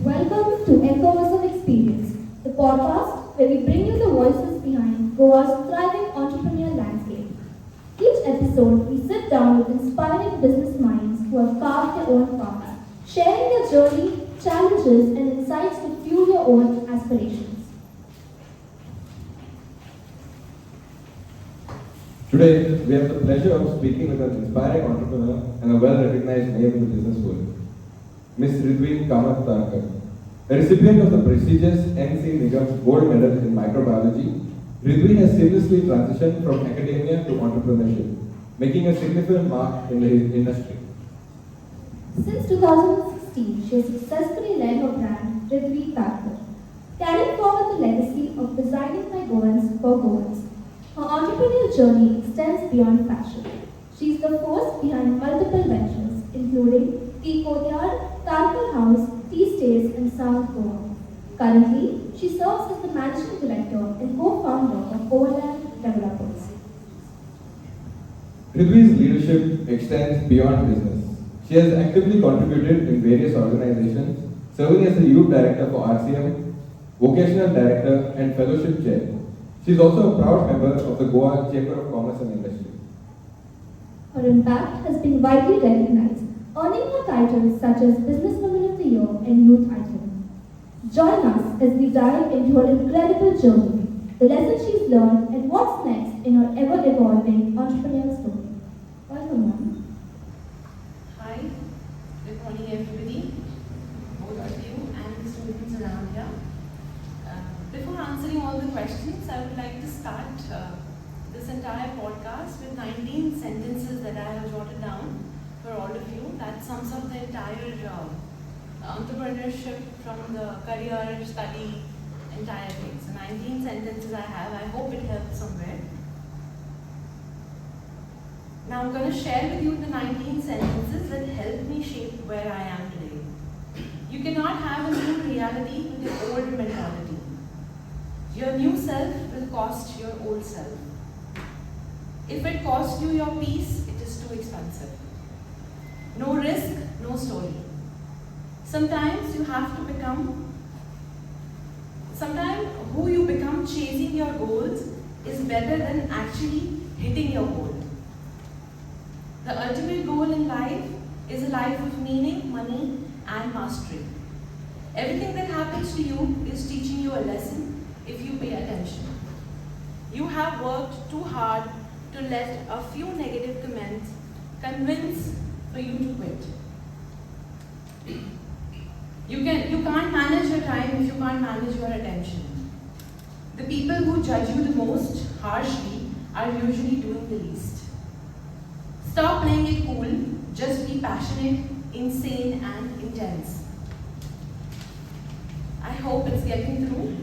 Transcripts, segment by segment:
Welcome to Echoes of Experience, the podcast where we bring you the voices behind Goa's thriving entrepreneurial landscape. Each episode, we sit down with inspiring business minds who have carved their own paths, sharing their journey, challenges, and insights to fuel your own aspirations. Today, we have the pleasure of speaking with an inspiring entrepreneur and a well-recognized name in the business world, Ms. Ridveen Kamath Tarkar. A recipient of the prestigious NC Nigam Gold Medal in Microbiology, Ridveen has seamlessly transitioned from academia to entrepreneurship, making a significant mark in the industry. Since 2016, she has successfully led her brand, Ridveen Tarkar, carrying forward the legacy of designing by Goans for Goans. Her entrepreneurial journey extends beyond fashion. She is the force behind multiple ventures, including Tea Courtyard, Tarkar House, Tea Stays, and Sound Goa. Currently, she serves as the managing director and co-founder of Overland Developers. Ridveen's leadership extends beyond business. She has actively contributed in various organizations, serving as the youth director for RCM, vocational director, and fellowship chair. She is also a proud member of the Goa Chamber of Commerce and Industry. Her impact has been widely recognized, earning her titles such as Businesswoman of the Year and Youth Icon. Join us as we dive into her incredible journey, the lessons she's learned, and what's next in her ever-evolving entrepreneurial story. Welcome, ma'am. Hi, good morning everybody, both of you and the students around here. Before answering all the questions, I would like to start this entire podcast with 19 sentences that I have jotted down for all of you. That sums up the entire entrepreneurship from the career, study, entire thing. So 19 sentences I have. I hope it helps somewhere. Now I'm going to share with you the 19 sentences that helped me shape where I am today. You cannot have a new reality with your old mentality. Your new self will cost your old self. If it costs you your peace, it is too expensive. No risk, no story. Sometimes who you become chasing your goals is better than actually hitting your goal. The ultimate goal in life is a life of meaning, money, and mastery. Everything that happens to you is teaching you a lesson if you pay attention. You have worked too hard to let a few negative comments convince for you to quit. You can't manage your time if you can't manage your attention. The people who judge you the most harshly are usually doing the least. Stop playing it cool, just be passionate, insane, and intense. I hope it's getting through.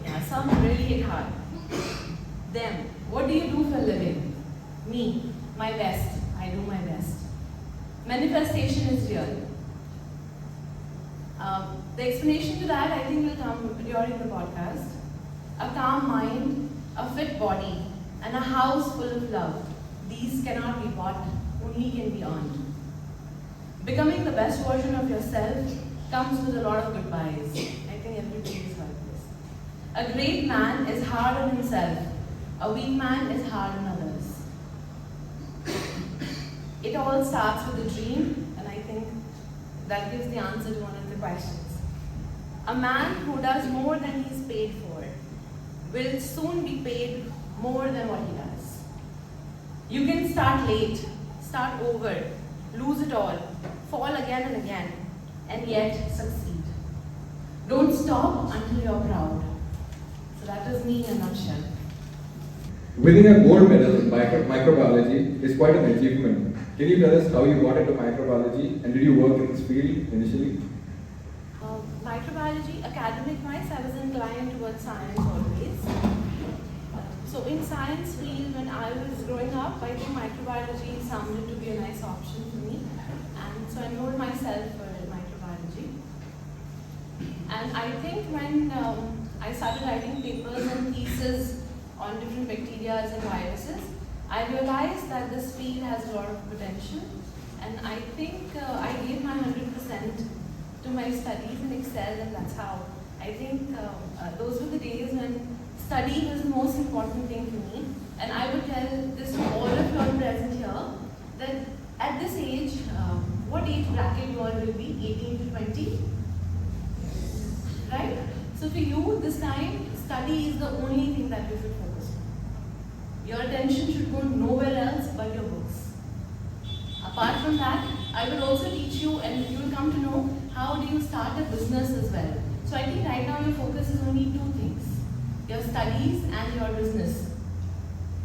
Yeah, some really hit hard. Them, what do you do for a living? Me, my best. I do my best. Manifestation is real. The explanation to that I think will come during the podcast. A calm mind, a fit body, and a house full of love. These cannot be bought, only can be earned. Becoming the best version of yourself comes with a lot of goodbyes. I think everybody has heard this. A great man is hard on himself. A weak man is hard on others. It all starts with a dream, and I think that gives the answer to one of the questions. A man who does more than he is paid for will soon be paid more than what he does. You can start late, start over, lose it all, fall again and again, and yet succeed. Don't stop until you're proud. So that is me in a nutshell. Winning a gold medal in microbiology is quite an achievement. Can you tell us how you got into microbiology and did you work in this field initially? Microbiology, academic-wise, I was inclined towards science always. So in science field, when I was growing up, I think microbiology sounded to be a nice option for me. And so I enrolled myself for microbiology. And I think when I started writing papers and theses on different bacteria and viruses, I realized that this field has a lot of potential and I think I gave my 100% to my studies and excelled, and that's how. I think those were the days when study was the most important thing for me, and I would tell this to all of you all present here that at this age, what age bracket you all will be? 18 to 20, right? So for you, this time, study is the only thing that you should focus on. Your attention should go nowhere else but your books. Apart from that, I will also teach you, and you will come to know how do you start a business as well. So I think right now your focus is only two things: your studies and your business.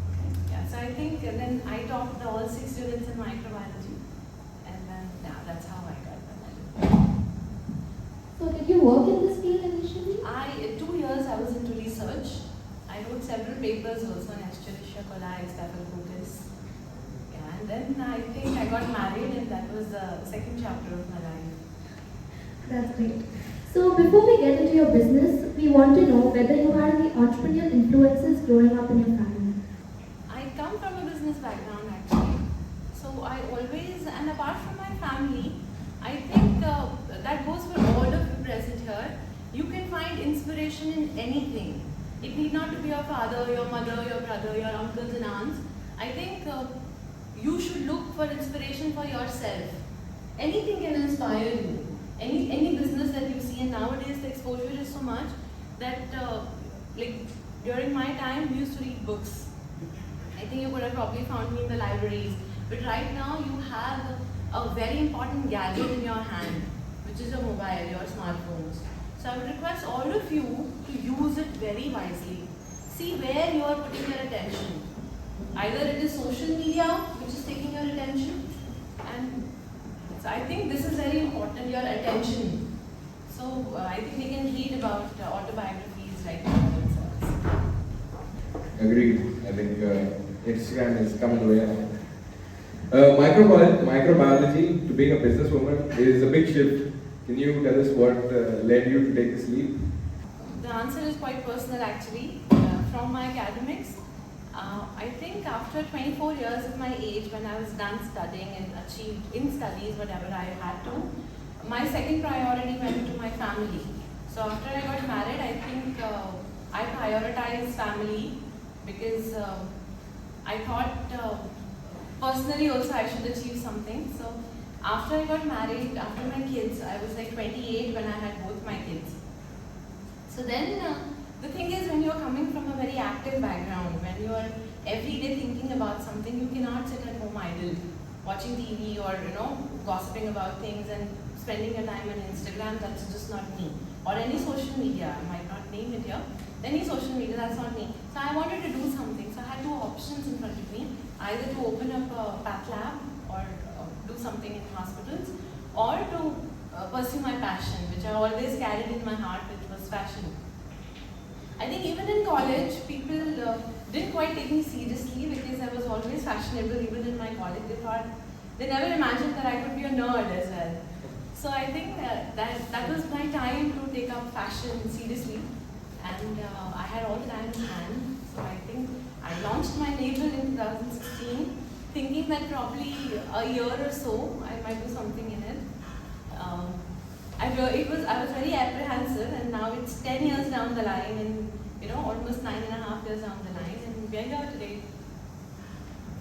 Okay. Yeah. So I think then I taught all 6 students in microbiology, and then yeah, that's how I got that. So did you work in this field initially? 2 years I was into research. I wrote several papers also on Escherichia coli, Staphylococcus. Yeah, and then I think I got married, and that was the second chapter of my life. That's great. So before we get into your business, we want to know whether you had any entrepreneurial influences growing up in your family. I come from a business background actually. So I always, and apart from my family, I think that goes for all of you present here. You can find inspiration in anything. It need not to be your father, your mother, your brother, your uncles and aunts. I think you should look for inspiration for yourself. Anything can inspire you. Any business that you see, and nowadays the exposure is so much that like during my time we used to read books. I think you would have probably found me in the libraries, but right now you have a very important gadget in your hand, which is your mobile, your smartphones. So I would request all of you to use it very wisely. See where you are putting your attention. Either it is social media which is taking your attention, and so I think this is very important, your attention. So I think we can read about autobiographies right now themselves. Agreed. I think Instagram is coming away now. Microbiology to being a businesswoman is a big shift. Can you tell us what led you to take this leap? The answer is quite personal actually. From my academics, I think after 24 years of my age, when I was done studying and achieved in studies whatever I had to, my second priority went to my family. So after I got married, I think I prioritized family because I thought personally also I should achieve something. So after I got married, after my kids, I was like 28 when I had both my kids. So then the thing is, when you're coming from a very active background, when you're every day thinking about something, you cannot sit at home idle, watching TV or gossiping about things and spending your time on Instagram. That's just not me. Or any social media, I might not name it here. Any social media, that's not me. So I wanted to do something. So I had two options in front of me: either to open up a path lab or do something in hospitals, or to pursue my passion, which I always carried in my heart, which was fashion. I think even in college, people didn't quite take me seriously because I was always fashionable. Even in my college, they never imagined that I could be a nerd as well. So I think that was my time to take up fashion seriously, and I had all the time in hand. So I think I launched my label in 2016, thinking that probably a year or so I might do something in it. I was very apprehensive, and now it's 10 years down the line, and almost 9.5 years down the line, and we're here today.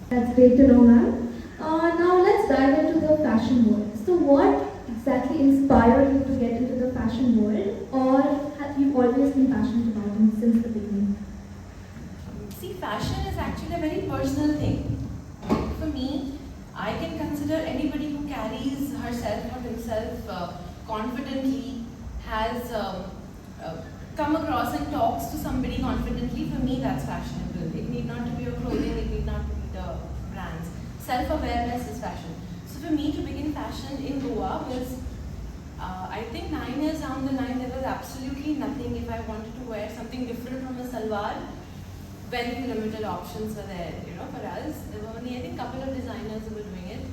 That's great to know, ma'am. Now let's dive into the fashion world. So what exactly inspired you to get into the fashion world, or have you always been passionate about it since the beginning? See, fashion is actually a very personal thing. For me, I can consider anybody who carries herself or himself confidently, has come across and talks to somebody confidently. For me, that's fashionable. It need not to be your clothing, it need not to be the brands. Self-awareness is fashion. So for me to begin fashion in Goa was, I think 9 years down the line, there was absolutely nothing. If I wanted to wear something different from a salwar, very limited options were there. For us, there were only, I think, couple of designers who were doing it.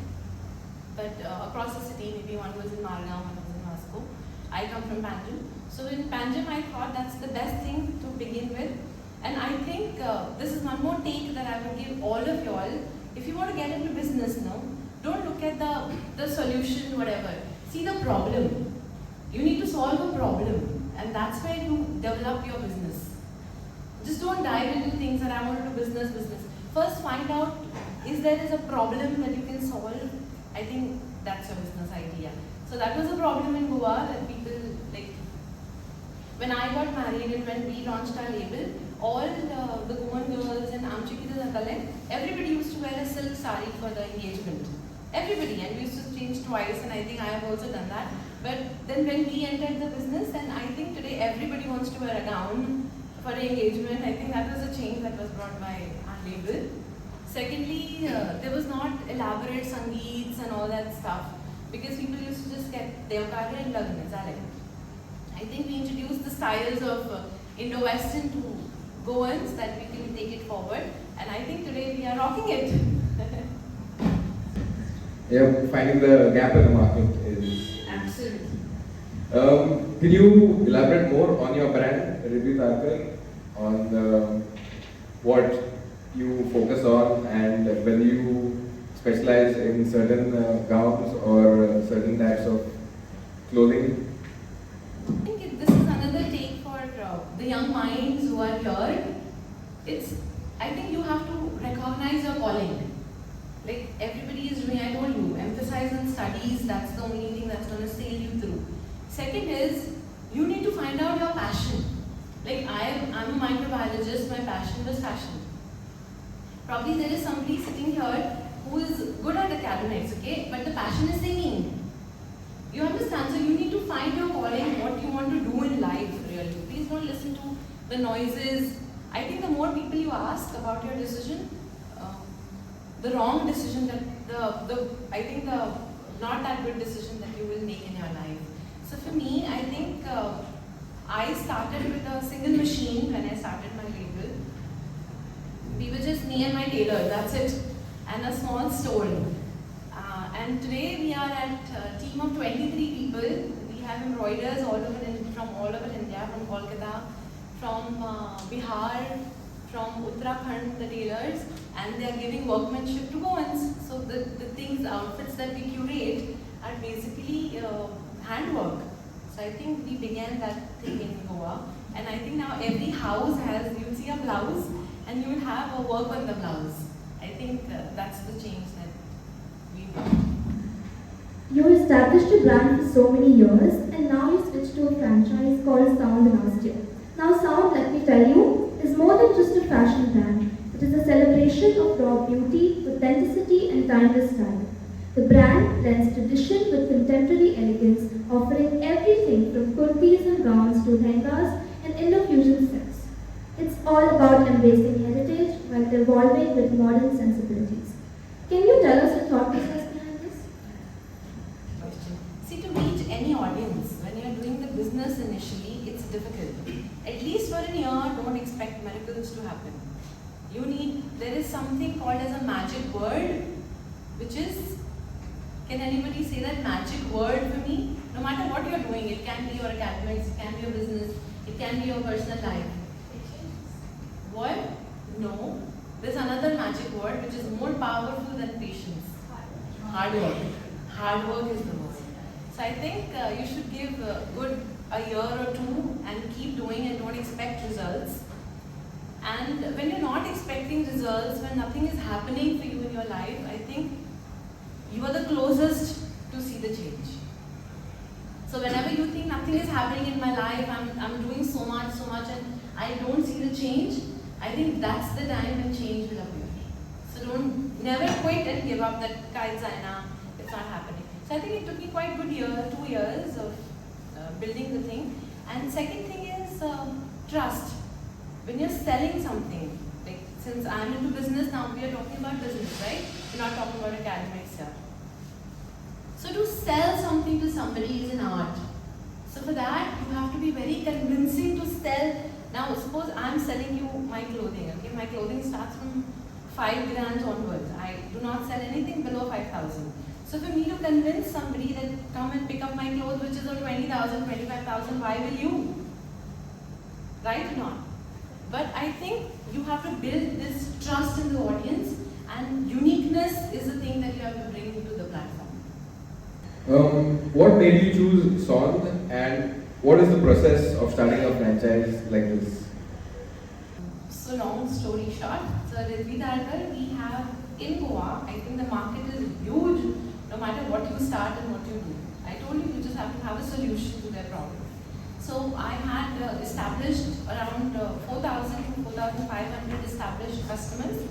But across the city, maybe one was in Margao, one was in Moscow. I come from Panjim. So in Panjim, I thought that's the best thing to begin with. And I think this is one more take that I would give all of y'all. If you want to get into business now, don't look at the the solution, whatever. See the problem. You need to solve a problem, and that's where you develop your business. Just don't dive into things that I want to do business. First find out, is there is a problem that you can solve? I think that's your business idea. So that was a problem in Goa that people, like, when I got married and when we launched our label, all the Goan girls in Amchiki Zakale, everybody used to wear a silk sari for the engagement. Everybody, and we used to change twice, and I think I have also done that. But then when we entered the business, and I think today everybody wants to wear a gown for the engagement. I think that was a change that was brought by our label. Secondly, there was not elaborate sangeets and all that stuff, because people used to just get Devkarya and Lagna, I think we introduced the styles of Indo-Western to Goans that we can take it forward, and I think today we are rocking it. Yeah, finding the gap in the market is... Absolutely. Can you elaborate more on your brand, Riddhi Tharkar, on what you focus on and whether you specialize in certain gowns or certain types of clothing? I think this is another take for the young minds who are here. I think you have to recognize your calling. Like everybody is doing, I told you, emphasize on studies, that's the only thing that's going to sail you through. Second is, you need to find out your passion. Like I'm a microbiologist, my passion was fashion. Probably there is somebody sitting here who is good at academics, okay, but the passion is singing. You understand? So you need to find your calling, what you want to do in life, really. Please don't listen to the noises. I think the more people you ask about your decision, the wrong decision that I think the not that good decision that you will make in your life. So for me, I think I started with a single machine when I started my label. We were just me and my tailor, that's it, and a small store. And today we are at a team of 23 people. We have embroiders from all over India, from Kolkata, from Bihar, from Uttarakhand, the tailors, and they are giving workmanship to Goans. So the things, the outfits that we curate are basically handwork. So I think we began that thing in Goa, and I think now every house has, you'll see a blouse, and you will have a work on the blouse. I think that's the change that we've done. You established a brand for so many years, and now you switched to a franchise called Sound last year. Now Sound, let me tell you, is more than just a fashion brand. It is a celebration of raw beauty, authenticity, and timeless style. The brand blends tradition with contemporary elegance, offering everything from kurtis and gowns to lehengas and Indo-fusion sets. It's all about embracing heritage while evolving with modern sensibilities. Can you tell us your thought process behind this? See, to reach any audience, when you're doing the business initially, it's difficult. At least for a year, don't expect miracles to happen. There is something called as a magic word, which is, can anybody say that magic word for me? No matter what you're doing, it can be your academics, it can be your business, it can be your personal life. What? No. There's another magic word which is more powerful than patience. Hard work. Hard work is the word. So I think you should give a year or two and keep doing and don't expect results. And when you're not expecting results, when nothing is happening for you in your life, I think you are the closest to see the change. So whenever you think nothing is happening in my life, I'm doing so much and I don't see the change, I think that's the time when change will appear. So never quit and give up that it's not happening. So I think it took me quite good 2 years of building the thing. And second thing is trust. When you're selling something, like since I'm into business now, we are talking about business, right? We're not talking about academics here. So to sell something to somebody is an art. So for that, you have to be very convincing to sell. Now suppose I'm selling you my clothing, okay? My clothing starts from 5 grams onwards. I do not sell anything below 5,000. So for me to convince somebody that come and pick up my clothes which is of 20,000, 25,000, why will you? Right or not? But I think you have to build this trust in the audience, and uniqueness is the thing that you have to bring to the platform. What made you choose Son, and what is the process of starting a franchise like this? So long story short, so Ridvi Dargar, we have in Goa, I think the market is huge no matter what you start and what you do. I told you, you just have to have a solution to their problem. So I had established around 4,000 to 4,500 established customers,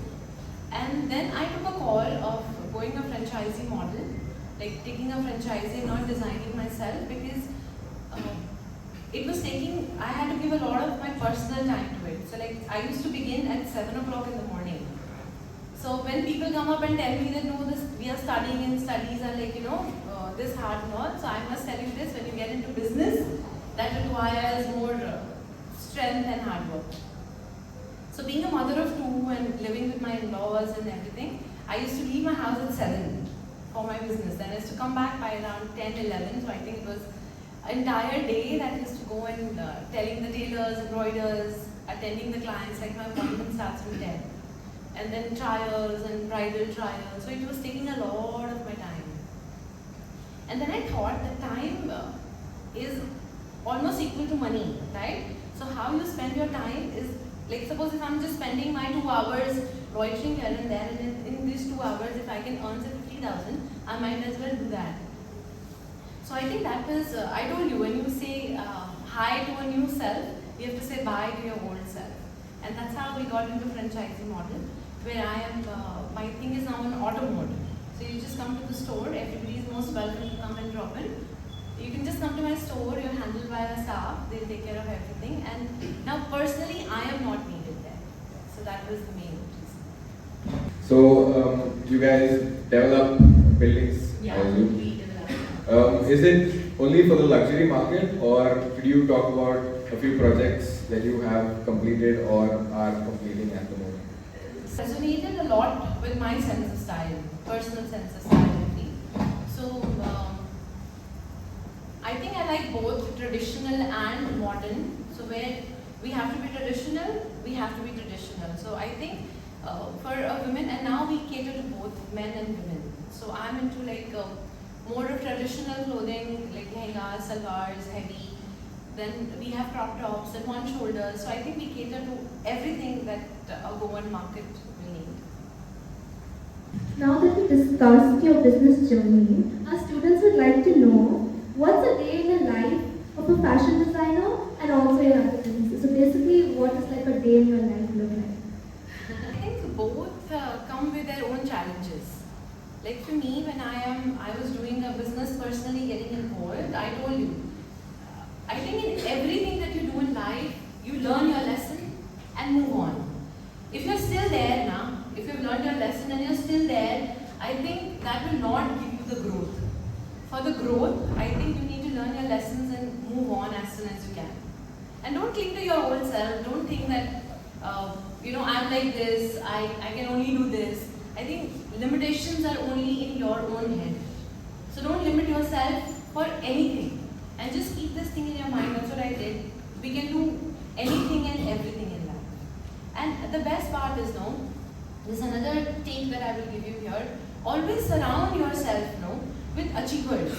and then I took a call of going a franchisee model, like taking a franchisee, not designing myself, because it was taking, I had to give a lot of my personal time to it. So like I used to begin at 7 o'clock in the morning. So when people come up and tell me that no, this we are studying and studies are like, this hard and all. So I must tell you this, when you get into business, that requires more strength and hard work. So being a mother of two and living with my in-laws and everything, I used to leave my house at 7 for my business. Then I used to come back by around 10, 11. So I think it was an entire day that I used to go and telling the tailors, embroiders, attending the clients, like my appointment starts from 10. And then trials and bridal trials. So it was taking a lot of my time. And then I thought that time is almost equal to money, right? So how you spend your time is, like suppose if I'm just spending my 2 hours loitering here and there, and in these 2 hours if I can earn say 50,000, I might as well do that. So I think that was, I told you, when you say hi to a new self, you have to say bye to your old self. And that's how we got into franchising model, where I am, my thing is now in auto mode. So you just come to the store, everybody is most welcome to come and drop in. You can just come to my store, you're handled by a staff, they'll take care of everything. And now personally, I am not needed there. So that was the main reason. So, you guys develop buildings, I assume. We developed. Is it only for the luxury market, or could you talk about a few projects that you have completed or are completing at the moment? Resonated a lot with my sense of style, personal sense of style, I feel. So, I think I like both traditional and modern. So where we have to be traditional, we have to be traditional. So I think for a women, and now we cater to both men and women. So I'm into like more of traditional clothing, like lehengas, salwars, heavy. Then we have crop tops and one shoulder. So I think we cater to everything that a Goan market will need. Now that we discussed your business journey, our students would like to know what's a day in the life of a fashion designer and also your other businesses. So basically, what is like a day in your life look like? I think both come with their own challenges. Like for me, when I was doing a business personally getting involved, I told you, I think in everything that you do in life, you learn your lesson and move on. If you're still there now, if you've learned your lesson and you're still there, I think that will not give you the growth. For the growth, I think you need to learn your lessons and move on as soon as you can. And don't cling to your old self. Don't think that, I'm like this, I can only do this. I think limitations are only in your own head. So don't limit yourself for anything. And just keep this thing in your mind. That's what I did. We can do anything and everything in life. And the best part is, there's another take that I will give you here. Always surround yourself, with achievers,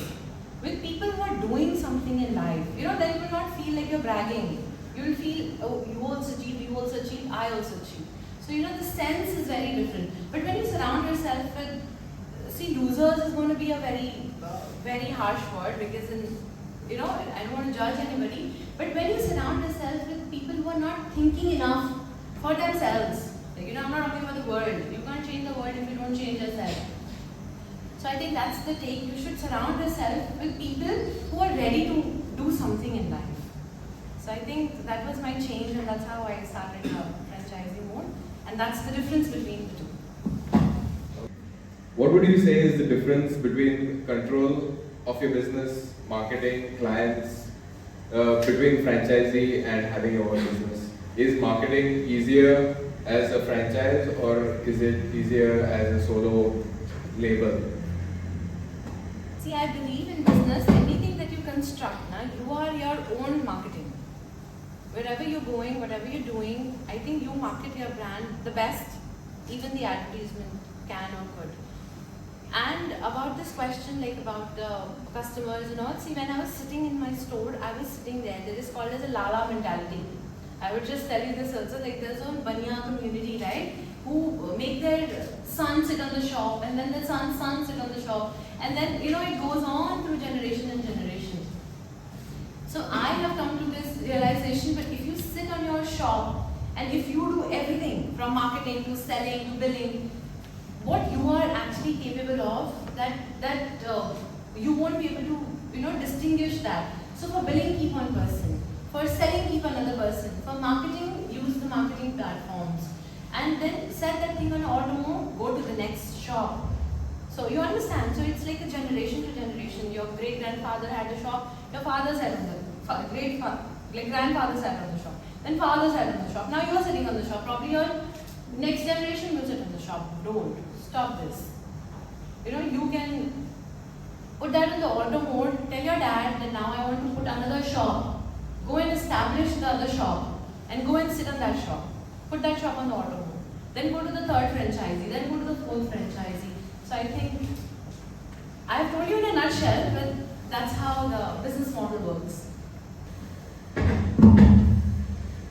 with people who are doing something in life. Then you will not feel like you're bragging. You will feel, oh, you also achieved, I also achieved. So, the sense is very different. But when you surround yourself with, losers is going to be a very, very harsh word, because I don't want to judge anybody. But when you surround yourself with people who are not thinking enough for themselves, I'm not talking about the world. You can't change the world if you don't change yourself. So I think that's the take. You should surround yourself with people who are ready to do something in life. So I think that was my change, and that's how I started franchising mode. And that's the difference between the two. What would you say is the difference between control of your business, marketing, clients, between franchisee and having your own business? Is marketing easier as a franchise, or is it easier as a solo label? See, I believe in business, anything that you construct, you are your own marketing. Wherever you're going, whatever you're doing, I think you market your brand the best, even the advertisement can or could. And about this question, like about the customers and all, see, when I was sitting in my store, I was sitting there. There is called as a Lala mentality. I would just tell you this also, like there's a Banya community, right, who make their son sit on the shop, and then the son sit on the shop, and then, you know, it goes on through generation and generation. So I have come to this realization, but if you sit on your shop, and if you do everything from marketing to selling to billing, what you are actually capable of, you won't be able to, you know, distinguish that. So for billing, keep one person. For selling, keep another person. For marketing, use the marketing platforms. And then set that thing on auto mode, go to the next shop. So you understand? So it's like a generation to generation. Your great grandfather had a shop, your father sat on the grandfather sat on the shop, then father sat on the shop. Now you are sitting on the shop. Probably your next generation will sit on the shop. Don't stop this. You know, you can put that in the auto mode. Tell your dad that now I want to put another shop. Go and establish the other shop and go and sit on that shop. Put that shop on the auto mode. Then go to the third franchisee. Then go to the fourth franchisee. So I think I've told you in a nutshell, but that's how the business model works.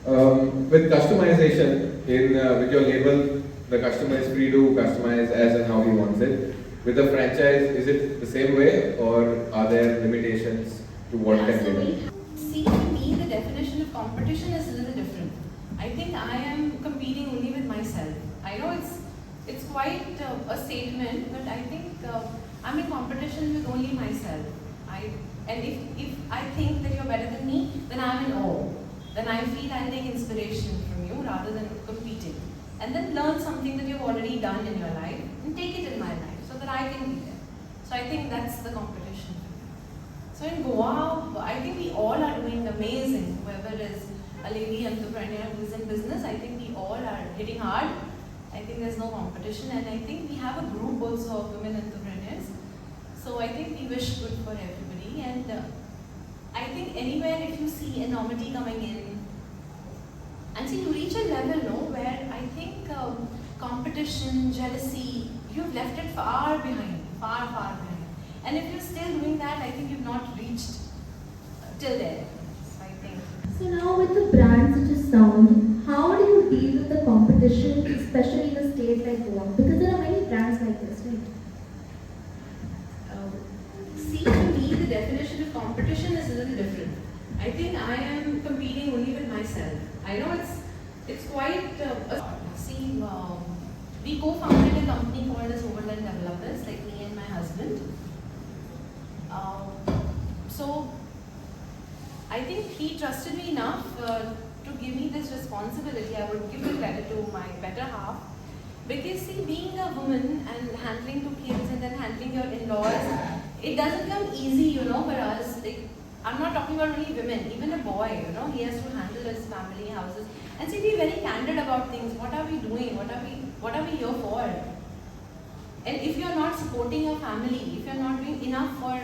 With customization, with your label, the customer is free to customize as and how he wants it. With the franchise, is it the same way, or are there limitations to what can be done? See, to me, the definition of competition is a little different. I think I am competing only with myself. I know it's quite a statement, but I think I'm in competition with only myself. And if I think that you're better than me, then I'm in awe. Then I feel I'll take inspiration from you rather than competing. And then learn something that you've already done in your life and take it in my life so that I can be there. So I think that's the competition. So in Goa, I think we all are doing amazing. Whoever is a lady entrepreneur who's in business, I think we all are hitting hard. I think there's no competition, and I think we have a group also of women entrepreneurs. So I think we wish good for everybody, and I think anywhere if you see enormity coming in, and see, to reach a level where I think competition, jealousy, you've left it far behind, far behind. And if you're still doing that, I think you've not reached till there. So I think. So now with the brand such as Sound, how do you deal with the competition, especially in a state like Goa? Because there are many brands like this, right? See, to me, the definition of competition is a little different. I think I am competing only with myself. I know it's quite see, we co-founded a company called as Overland Developers, like me and my husband. So I think he trusted me enough to give me this responsibility. I would give the credit to my better half. Because see, being a woman and handling two kids and then handling your in-laws, it doesn't come easy, for us. Like, I'm not talking about only women, even a boy, he has to handle his family, houses. And see, be very candid about things. What are we doing? What are we here for? And if you're not supporting your family, if you're not doing enough for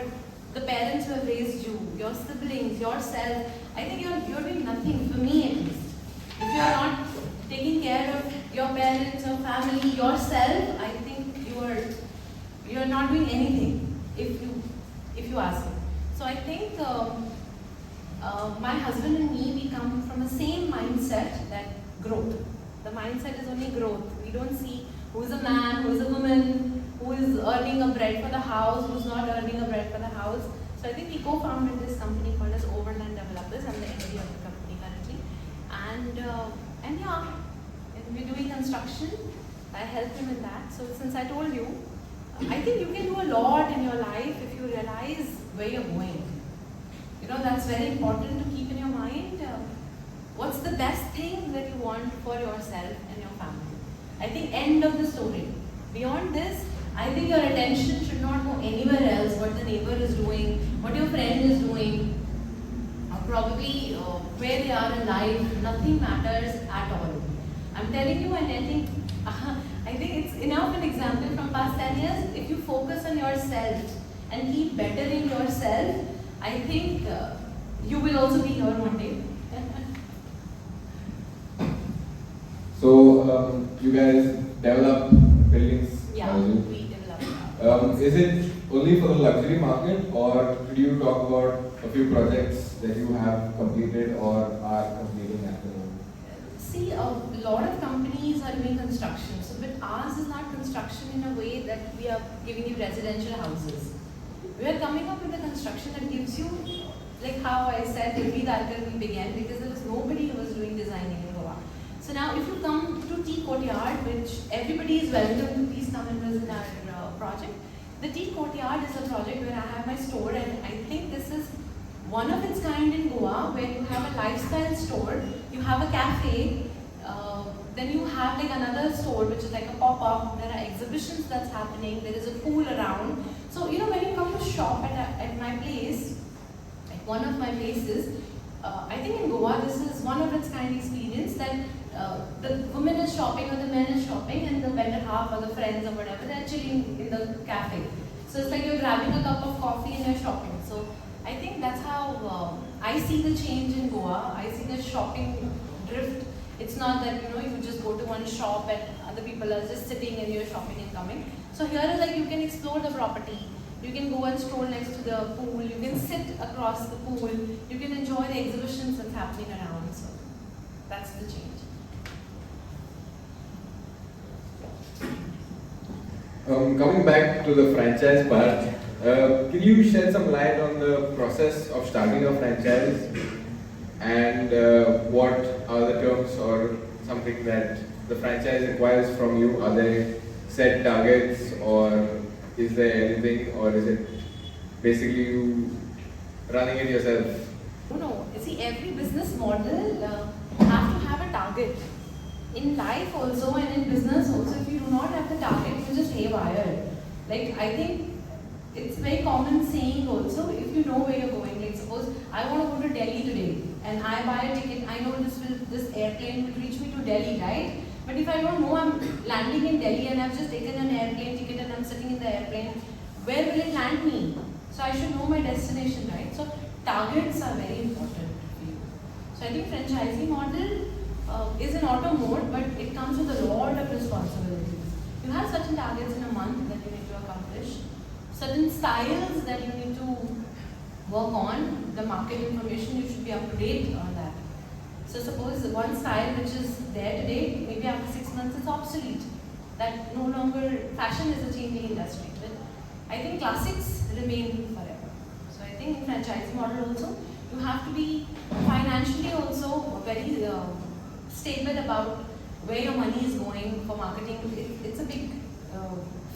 the parents who have raised you, your siblings, yourself, I think you're doing nothing, for me at least. If you're not taking care of your parents, your family, yourself, I think you're not doing anything, if you ask me. So I think my husband and me, we come from the same mindset, that growth. The mindset is only growth. We don't see who's a man, who's a woman, who is earning a bread for the house, who's not earning a bread for the house. So I think we co-founded this company called as Overland Developers. I'm the MD of the company currently. And yeah, and we're doing construction. I help him in that. So since I told you, I think you can do a lot in your life if you realize where you're going. That's very important to keep in your mind. What's the best thing that you want for yourself and your family? I think end of the story. Beyond this, I think your attention should not go anywhere else, what the neighbor is doing, what your friend is doing, or probably where they are in life. Nothing matters at all. I'm telling you, and I think it's enough an example from past 10 years. If you focus on yourself and keep bettering yourself, I think you will also be here one day. So, you guys develop buildings? Yeah, we develop. Is it only for the luxury market, or could you talk about a few projects that you have completed or are completing at the moment? See, a lot of companies are doing construction, so but ours is not construction in a way that we are giving you residential houses. We are coming up with a construction that gives you, like how I said, Ritvi Darkar we began, because there was nobody who was doing designing in Goa. So now if you come to Tea Courtyard, which everybody is welcome to please come and visit our project. The Tea Courtyard is a project where I have my store, and I think this is one of its kind in Goa, where you have a lifestyle store, you have a cafe, then you have like another store which is like a pop-up, there are exhibitions that's happening, there is a pool around. So you know, when you come to shop at my place, like one of my places, I think in Goa this is one of its kind experience that the woman is shopping or the man is shopping, and the better half or the friends or whatever, they're chilling in the cafe. So it's like you're grabbing a cup of coffee and you're shopping. So I think that's how I see the change in Goa. I see the shopping drift. It's not that you just go to one shop and other people are just sitting and you're shopping and coming. So here is like you can explore the property. You can go and stroll next to the pool. You can sit across the pool. You can enjoy the exhibitions that's happening around. So that's the change. Coming back to the franchise part, can you shed some light on the process of starting a franchise, and what are the terms or something that the franchise requires from you? Are there set targets, or is there anything, or is it basically you running it yourself? No. You see, every business model have to have a target. In life also and in business also, if you do not have the target, you just haywire. Like, I think it's very common saying also, if you know where you're going, like suppose I want to go to Delhi today and I buy a ticket, I know this airplane will reach me to Delhi, right? But if I don't know I'm landing in Delhi and I've just taken an airplane ticket and I'm sitting in the airplane, where will it land me? So I should know my destination, right? So targets are very important for you. So I think franchisee model is in auto mode, but it comes with a lot of responsibilities. You have certain targets in a month that you need to accomplish, certain styles that you need to work on, the market information, you should be up to date on that. So suppose one style which is there today, maybe after 6 months it's obsolete. That no longer, fashion is a changing industry. But I think classics remain forever. So I think in franchise model also, you have to be financially also very stable about where your money is going for marketing. It's a big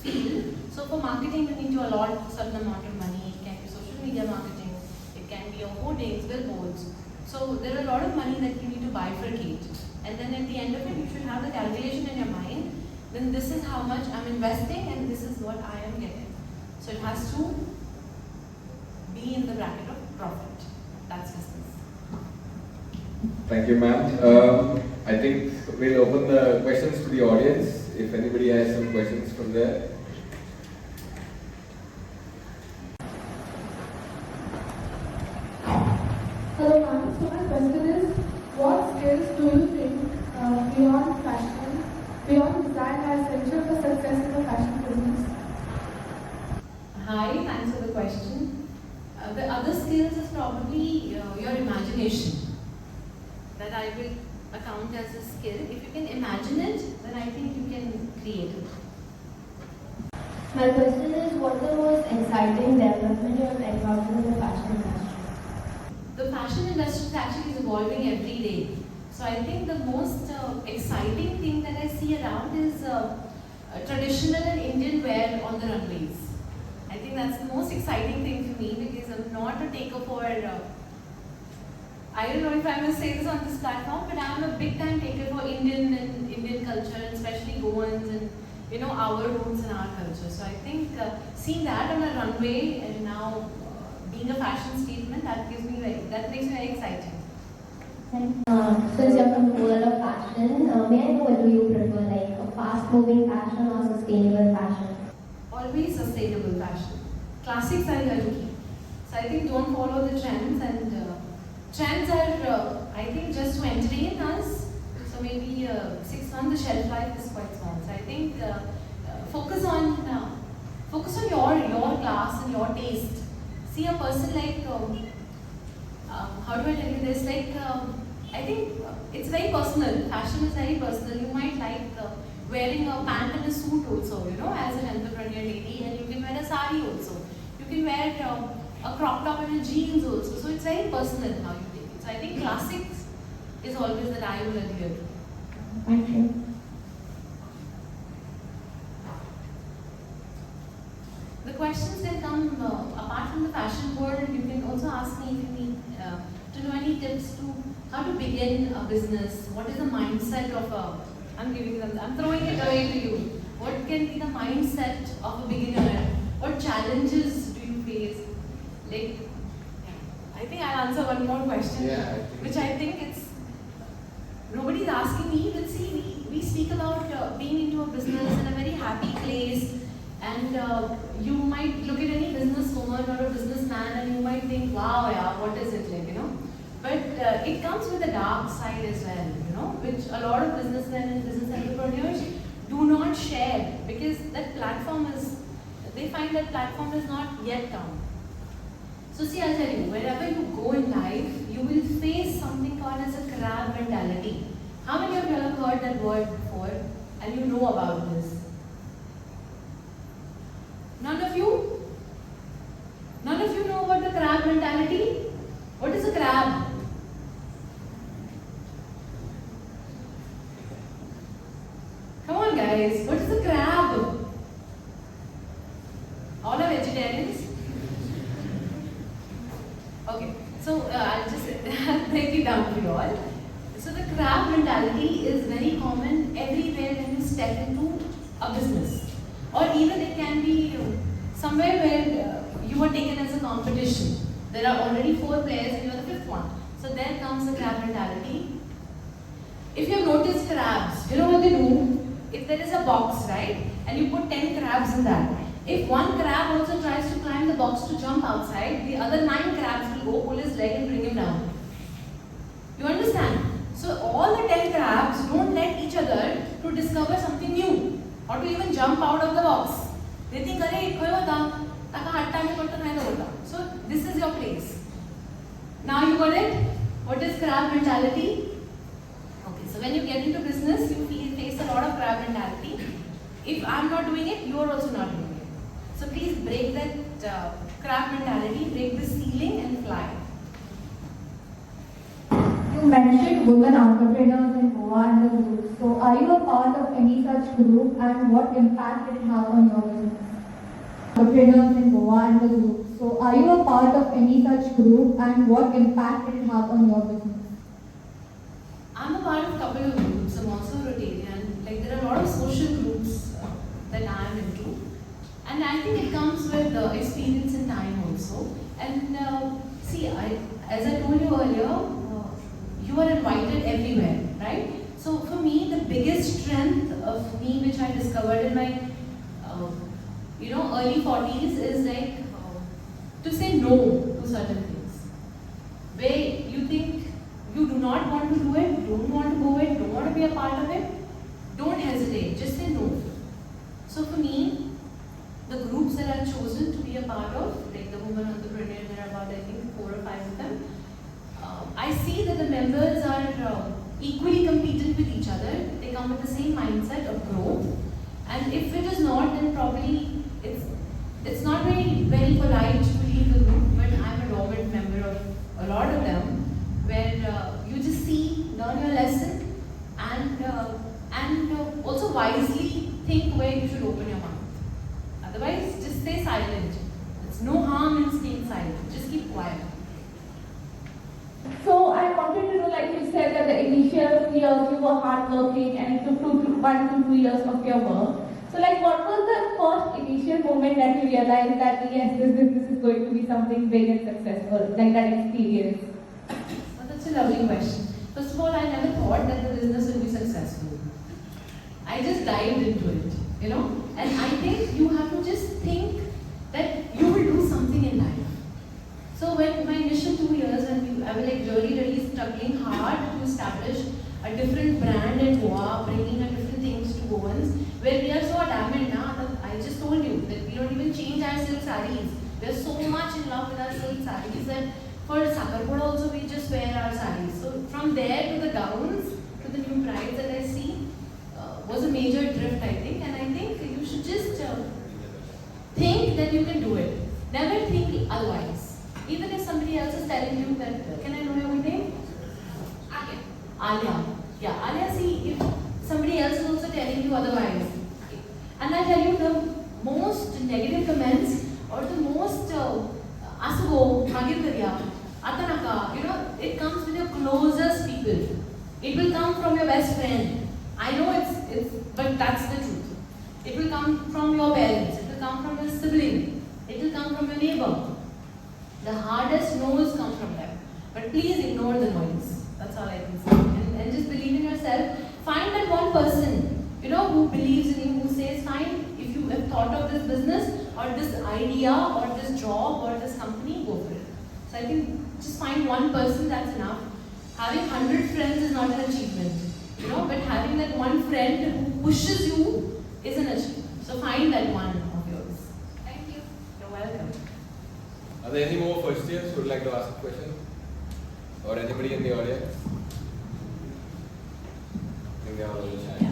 field. So for marketing, you need to allot a certain amount of money. It can be social media marketing, it can be your hoardings, billboards. So there are a lot of money that you need to bifurcate. And then at the end of it, you should have the calculation in your mind. Then this is how much I'm investing and this is what I am getting. So it has to be in the bracket of profit. That's business. Thank you, ma'am. I think we'll open the questions to the audience. If anybody has some questions from there. Hello, ma'am. So my question is, what skills do you think beyond fashion, beyond design, are essential for success in the fashion business? Hi, thanks for the question. The other skills is probably your imagination. That I will account as a skill. If you can imagine it, then I think you can create it. My question is, what is the most exciting development you have encountered in the fashion industry? The fashion industry actually is evolving every day. So I think the most exciting thing that I see around is traditional and Indian wear on the runways. I think that's the most exciting thing for me, because I'm not a taker for, I don't know if I must say this on this platform, but I'm a big time taker for Indian and Indian culture, and especially Goans and our roots and our culture. So I think seeing that on a runway and now being a fashion statement, that makes me very exciting. Since you're from the world of fashion, may I know what do you prefer, like a fast-moving fashion or sustainable fashion? Always sustainable fashion. Classics are your key. So I think don't follow the trends, and trends are, I think, just to entertain us. So maybe 6 months, the shelf life is quite small. So I think focus on focus on your class and your taste. See a person like, how do I tell you this? Like, I think it's very personal. Fashion is very personal. You might like wearing a pant and a suit also, you know, as an entrepreneur lady, and you can wear a sari also. You can wear a crop top and a jeans also. So it's very personal how you take it. So I think classics is always that I will adhere to. Thank you. The questions that come apart from the fashion world, you can also ask me if you need to know any tips to how to begin a business. What is the mindset of a? I'm throwing it away to you. What can be the mindset of a beginner? What challenges do you face? Like, I think I'll answer one more question, which I think it's nobody's asking me. But see, we speak about being into a business in a very happy place. And you might look at any businesswoman or a businessman and you might think, wow, yeah, what is it like, you know? But it comes with a dark side as well, you know, which a lot of businessmen and business entrepreneurs do not share because that platform is, they find that platform is not yet come. So see, I'll tell you, wherever you go in life, you will face something called as a crab mentality. How many of you have heard that word before and you know about this? None of you? None of you know about the crab mentality? What is a crab? Come on guys, what is a crab? All are vegetarians? Okay, so I'll just break it down for you all. So the crab mentality is very common everywhere when you step into a business. Or even it can be somewhere where you are taken as a competition. There are already 4 players and you are the 5th one. So there comes the crab mentality. If you have noticed crabs, you know what they do? If there is a box, right, and you put 10 crabs in that, if one crab also tries to climb the box to jump outside, the other 9 crabs will go pull his leg and bring him down. You understand? So all the 10 crabs don't let each other to discover something new. Or to even jump out of the box. They think, so this is your place. Now you got it? What is crab mentality? Okay, so when you get into business, you face a lot of crab mentality. If I'm not doing it, you are also not doing it. So please break that crab mentality, break the ceiling and fly. You mentioned women entrepreneurs in Goa and the group. So, are you a part of any such group and what impact did it have on your business? Entrepreneurs in Goa and the group. So, are you a part of any such group and what impact did it have on your business? I'm a part of a couple of groups. I'm also a Rotarian. Like there are a lot of social groups that I'm into. And I think it comes with experience and time also. And see, as I told you earlier, you are invited everywhere, right? So for me, the biggest strength of me, which I discovered in my, early 40s, is like to say no to certain things. Where you think you do not want to do it, don't want to go it, don't want to be a part of it, don't hesitate, just say no. So for me, the groups that I've chosen to be a part of, like the Women Entrepreneur, there are about I think 4 or 5 of them. I see that the members are equally competent with each other. They come with the same mindset of growth. And if it is not, then probably it's not very polite to leave the group. But I'm a dormant member of a lot of them, where you just learn your lesson, and also wisely think where you should open your mouth. Otherwise, just stay silent. There's no harm in staying silent. Just keep quiet. So I wanted to know, like you said, that the initial years you were hardworking and it took 1 to 2 years of your work. So like what was the first initial moment that you realized that yes, this business is going to be something big and successful, like that experience? Well, that's a lovely question. First of all, I never thought that the business would be successful. I just dived into it, and I think you have to just think that you will do something in life. So when my initial 2 years, when I was like really struggling hard to establish a different brand in Goa, bringing a different things to Goans, where we are so adamant now that I just told you that we don't even to change our silk sarees. We are so much in love with our silk sarees that for Sakarpoda also we just wear our sarees. So from there to the gowns, to the new brides that I see, was a major drift, I think. And I think you should just think that you can do it. Never think otherwise. Even if somebody else is telling you that, can I know your good name? Alia. Alia. Yeah, Alia, see, if somebody else is also telling you otherwise, and I tell you the most negative comments or the most asugo, magirkariya, atanaka, it comes with your closest people. It will come from your best friend. I know it's, but that's the truth. It will come from your parents. It will come from your sibling. It will come from your neighbor. The hardest no's come from them. But please ignore the noise. That's all I can say. And just believe in yourself. Find that one person, who believes in you, who says, fine, if you have thought of this business or this idea or this job or this company, go for it. So I think just find one person, that's enough. Having 100 friends is not an achievement, but having that one friend who pushes you is an achievement. So find that one of yours. Thank you. You're welcome. Are there any more first years who would like to ask a question? Or anybody in the audience? I think they are all a little shy.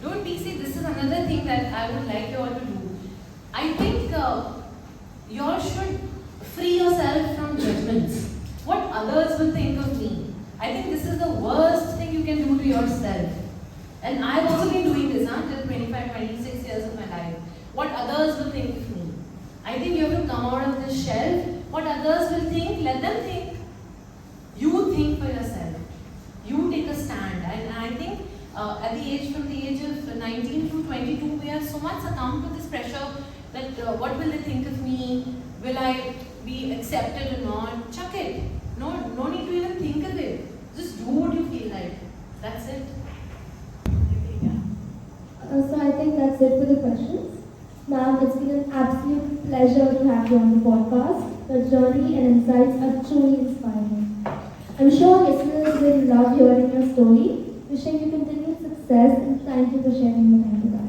Don't be see, this is another thing that I would like you all to do. I think you all should free yourself from judgments. What others will think of me. I think this is the worst thing you can do to yourself. And I've also been doing this till 25, 26 years of my life. What others will think of me. I think you have to come out of this shell. What others will think, let them think. You think for yourself. You take a stand. And I think from the age of 19 to 22, we are so much succumbed to this pressure that what will they think of me? Will I be accepted or not? Chuck it. No need to even think of it. Just do what you feel like. That's it. So I think that's it for the questions. Ma'am, it's been an absolute pleasure to have you on the podcast. Your journey and insights are truly inspiring. I'm sure listeners will love hearing your story. Wishing you continued success and thank you for sharing your time with us.